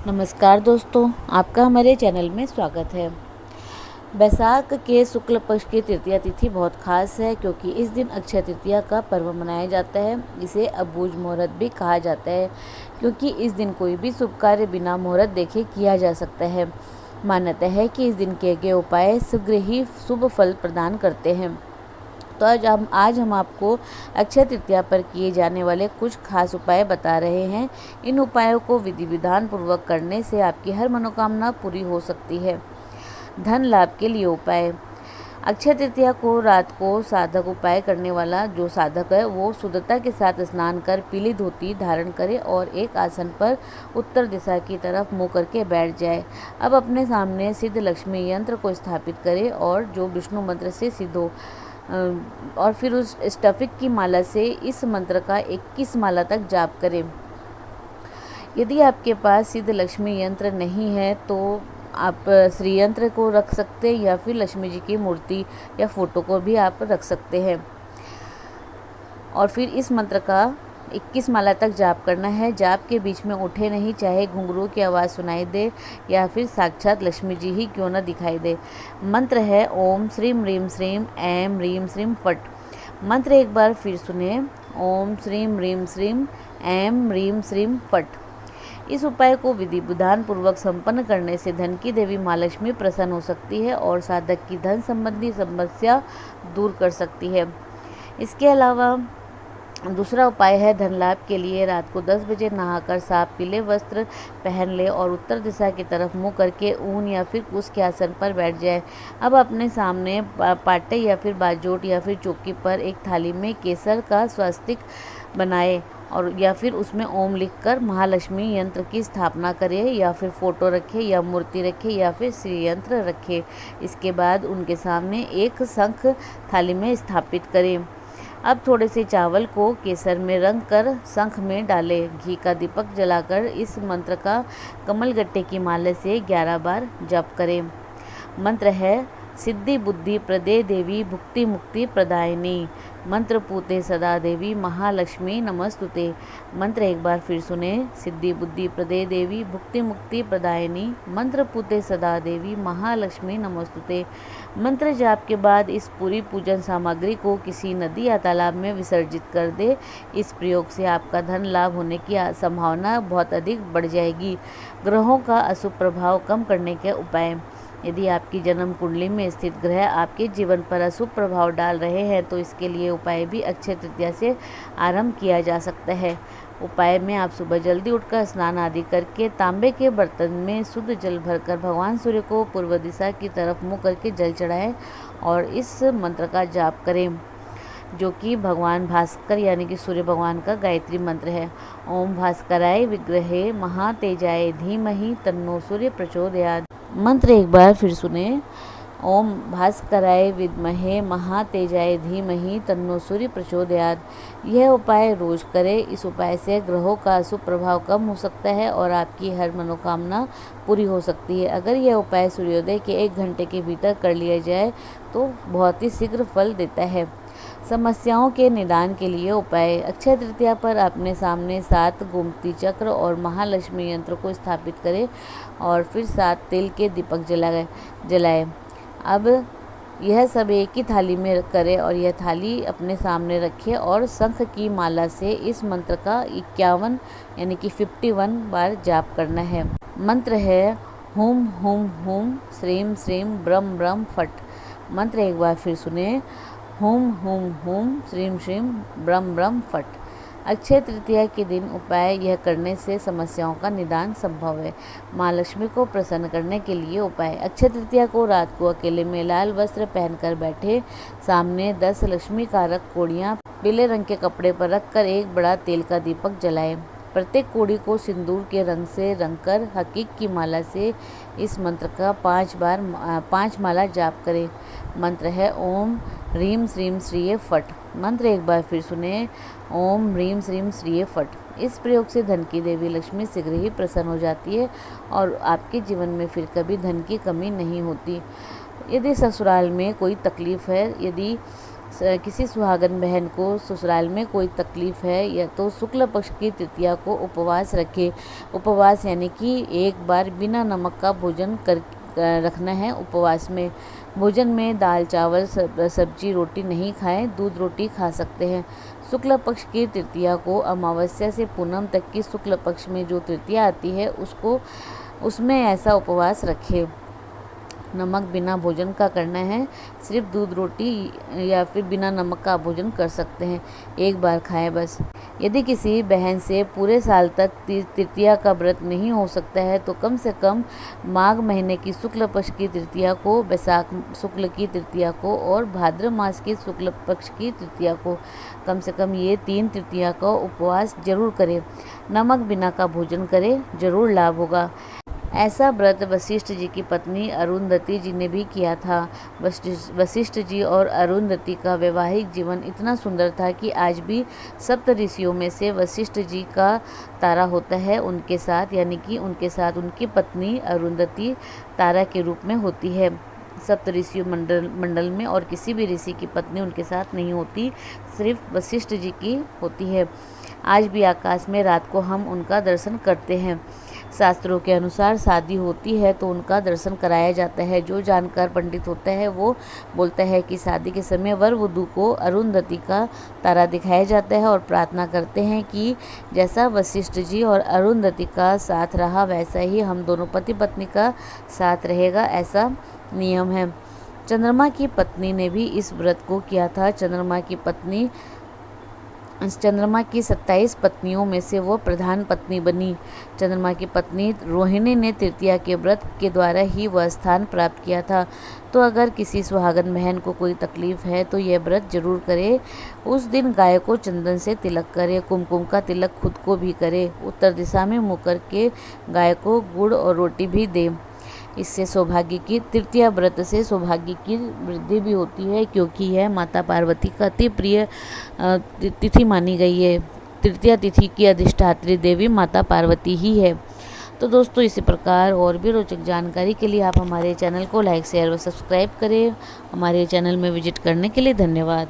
नमस्कार दोस्तों, आपका हमारे चैनल में स्वागत है। बैसाख के शुक्ल पक्ष की तृतीया तिथि बहुत खास है क्योंकि इस दिन अक्षय तृतीया का पर्व मनाया जाता है। इसे अबूझ मुहूर्त भी कहा जाता है क्योंकि इस दिन कोई भी शुभ कार्य बिना मुहूर्त देखे किया जा सकता है। मान्यता है कि इस दिन किए गए उपाय शीघ्र ही शुभ फल प्रदान करते हैं। तो आज हम आपको अक्षय तृतीया पर किए जाने वाले कुछ खास उपाय बता रहे हैं। इन उपायों को विधि विधान पूर्वक करने से आपकी हर मनोकामना पूरी हो सकती है। धन लाभ के लिए उपाय। अक्षय तृतीया को रात को साधक उपाय करने वाला जो साधक है वो शुद्धता के साथ स्नान कर पीली धोती धारण करे और एक आसन पर उत्तर दिशा की तरफ मुँह करके बैठ जाए। अब अपने सामने सिद्ध लक्ष्मी यंत्र को स्थापित करे और जो विष्णु मंत्र से सिद्ध हो और फिर उस स्टफिक की माला से इस मंत्र का 21 माला तक जाप करें। यदि आपके पास सिद्ध लक्ष्मी यंत्र नहीं है तो आप श्री यंत्र को रख सकते हैं या फिर लक्ष्मी जी की मूर्ति या फोटो को भी आप रख सकते हैं और फिर इस मंत्र का 21 माला तक जाप करना है। जाप के बीच में उठे नहीं, चाहे घुंघरू की आवाज़ सुनाई दे या फिर साक्षात लक्ष्मी जी ही क्यों न दिखाई दे। मंत्र है ओम श्रीम ह्रीम श्रीम ऐं ह्रीम श्रीम फट। मंत्र एक बार फिर सुने, ओम श्रीम ह्रीम श्रीम ऐं ह्रीम श्रीम फट। इस उपाय को विधि विधान पूर्वक संपन्न करने से धन की देवी माँ लक्ष्मी प्रसन्न हो सकती है और साधक की धन संबंधी समस्या दूर कर सकती है। इसके अलावा दूसरा उपाय है धन लाभ के लिए। रात को 10 बजे नहाकर साफ पीले वस्त्र पहन ले और उत्तर दिशा की तरफ मुंह करके ऊन या फिर कुश के आसन पर बैठ जाए। अब अपने सामने पाटे या फिर बाजोट या फिर चौकी पर एक थाली में केसर का स्वस्तिक बनाए और या फिर उसमें ओम लिखकर महालक्ष्मी यंत्र की स्थापना करे या फिर फोटो रखे या मूर्ति रखे या फिर श्री यंत्र रखे। इसके बाद उनके सामने एक शंख थाली में स्थापित करें। अब थोड़े से चावल को केसर में रंग कर शंख में डालें। घी का दीपक जलाकर इस मंत्र का कमल गट्टे की माला से 11 बार जप करें। मंत्र है सिद्धि बुद्धि प्रदे देवी भुक्ति मुक्ति प्रदायिनी। मंत्र पूते सदा देवी महालक्ष्मी नमस्तुते। मंत्र एक बार फिर सुने, सिद्धि बुद्धि प्रदे देवी भुक्ति मुक्ति प्रदायिनी। मंत्र पूते सदा देवी महालक्ष्मी नमस्तुते। मंत्र जाप के बाद इस पूरी पूजन सामग्री को किसी नदी या तालाब में विसर्जित कर दे। इस प्रयोग से आपका धन लाभ होने की संभावना बहुत अधिक बढ़ जाएगी। ग्रहों का अशुभ प्रभाव कम करने के उपाय। यदि आपकी जन्म कुंडली में स्थित ग्रह आपके जीवन पर अशुभ प्रभाव डाल रहे हैं तो इसके लिए उपाय भी अक्षय तृतीया से आरंभ किया जा सकता है। उपाय में आप सुबह जल्दी उठकर स्नान आदि करके तांबे के बर्तन में शुद्ध जल भरकर भगवान सूर्य को पूर्व दिशा की तरफ मुँह करके जल चढ़ाएं और इस मंत्र का जाप करें जो कि भगवान भास्कर यानी कि सूर्य भगवान का गायत्री मंत्र है। ओम भास्कराय विग्रहे महातेजाय धीमहि तन्नो सूर्य प्रचोदयात्। मंत्र एक बार फिर सुने, ओम भास्कराय विद्महे महातेजाय धीमहि तन्नो सूर्य प्रचोदयात्। यह उपाय रोज करें। इस उपाय से ग्रहों का अशुभ प्रभाव कम हो सकता है और आपकी हर मनोकामना पूरी हो सकती है। अगर यह उपाय सूर्योदय के 1 घंटे के भीतर कर लिया जाए तो बहुत ही शीघ्र फल देता है। समस्याओं के निदान के लिए उपाय। अक्षय तृतीया पर अपने सामने 7 गोमती चक्र और महालक्ष्मी यंत्र को स्थापित करें और फिर 7 तेल के दीपक जलाएं। अब यह सब एक ही थाली में करें और यह थाली अपने सामने रखें और शंख की माला से इस मंत्र का 51 यानी कि 51 बार जाप करना है। मंत्र है हुम हुम हुम श्रीम श्रीम ब्रह्म ब्रह्म फट। मंत्र एक बार फिर सुने, हुम हुम हुम श्रीम श्रीम ब्रह्म ब्रह्म फट। अक्षय तृतीया के दिन उपाय यह करने से समस्याओं का निदान संभव है। माँ लक्ष्मी को प्रसन्न करने के लिए उपाय। अक्षय तृतीया को रात को अकेले में लाल वस्त्र पहनकर बैठे सामने 10 लक्ष्मी कारक कोड़ियाँ पीले रंग के कपड़े पर रखकर एक बड़ा तेल का दीपक जलाएं। प्रत्येक कोड़ी को सिंदूर के रंग से रंगकर हकीक की माला से इस मंत्र का 5 माला जाप करें। मंत्र है ओम ह्रीम श्रीम श्रीये फट। मंत्र एक बार फिर सुने, ओम ह्रीम श्रीम श्रीये फट। इस प्रयोग से धन की देवी लक्ष्मी शीघ्र ही प्रसन्न हो जाती है और आपके जीवन में फिर कभी धन की कमी नहीं होती। यदि ससुराल में कोई तकलीफ है, यदि किसी सुहागन बहन को ससुराल में कोई तकलीफ़ है या तो शुक्ल पक्ष की तृतीया को उपवास रखे। उपवास यानी कि एक बार बिना नमक का भोजन रखना है। उपवास में भोजन में दाल चावल सब्जी रोटी नहीं खाएं, दूध रोटी खा सकते हैं। शुक्ल पक्ष की तृतीया को अमावस्या से पूनम तक की शुक्ल पक्ष में जो तृतीया आती है उसमें ऐसा उपवास रखें। नमक बिना भोजन का करना है, सिर्फ दूध रोटी या फिर बिना नमक का भोजन कर सकते हैं, एक बार खाएं बस। यदि किसी बहन से पूरे साल तक तृतीया का व्रत नहीं हो सकता है तो कम से कम माघ महीने की शुक्ल पक्ष की तृतीया को, बैसाख शुक्ल की तृतीया को और भाद्र मास की शुक्ल पक्ष की तृतीया को, कम से कम ये 3 तृतीया का उपवास जरूर करें। नमक बिना का भोजन करें, जरूर लाभ होगा। ऐसा व्रत वशिष्ठ जी की पत्नी अरुंधति जी ने भी किया था। वशिष्ठ जी और अरुंधति का वैवाहिक जीवन इतना सुंदर था कि आज भी सप्त ऋषियों में से वशिष्ठ जी का तारा होता है उनके साथ, यानी कि उनके साथ उनकी पत्नी अरुंधति तारा के रूप में होती है। सप्त ऋषि मंडल में और किसी भी ऋषि की पत्नी उनके साथ नहीं होती, सिर्फ वशिष्ठ जी की होती है। आज भी आकाश में रात को हम उनका दर्शन करते हैं। शास्त्रों के अनुसार शादी होती है तो उनका दर्शन कराया जाता है। जो जानकार पंडित होता है वो बोलता है कि शादी के समय वर वधू को अरुंधति का तारा दिखाया जाता है और प्रार्थना करते हैं कि जैसा वशिष्ठ जी और अरुंधति का साथ रहा वैसा ही हम दोनों पति पत्नी का साथ रहेगा, ऐसा नियम है। चंद्रमा की पत्नी ने भी इस व्रत को किया था। चंद्रमा की 27 पत्नियों में से वो प्रधान पत्नी बनी। चंद्रमा की पत्नी रोहिणी ने तृतीया के व्रत के द्वारा ही वह स्थान प्राप्त किया था। तो अगर किसी सुहागन बहन को कोई तकलीफ़ है तो यह व्रत जरूर करे। उस दिन गाय को चंदन से तिलक करे, कुमकुम का तिलक खुद को भी करे, उत्तर दिशा में मुँह करके गाय को गुड़ और रोटी भी दे। इससे सौभाग्य की तृतीया व्रत से सौभाग्य की वृद्धि भी होती है, क्योंकि यह माता पार्वती का अति प्रिय तिथि मानी गई है। तृतीया तिथि की अधिष्ठात्री देवी माता पार्वती ही है। तो दोस्तों, इसी प्रकार और भी रोचक जानकारी के लिए आप हमारे चैनल को लाइक शेयर व सब्सक्राइब करें। हमारे चैनल में विजिट करने के लिए धन्यवाद।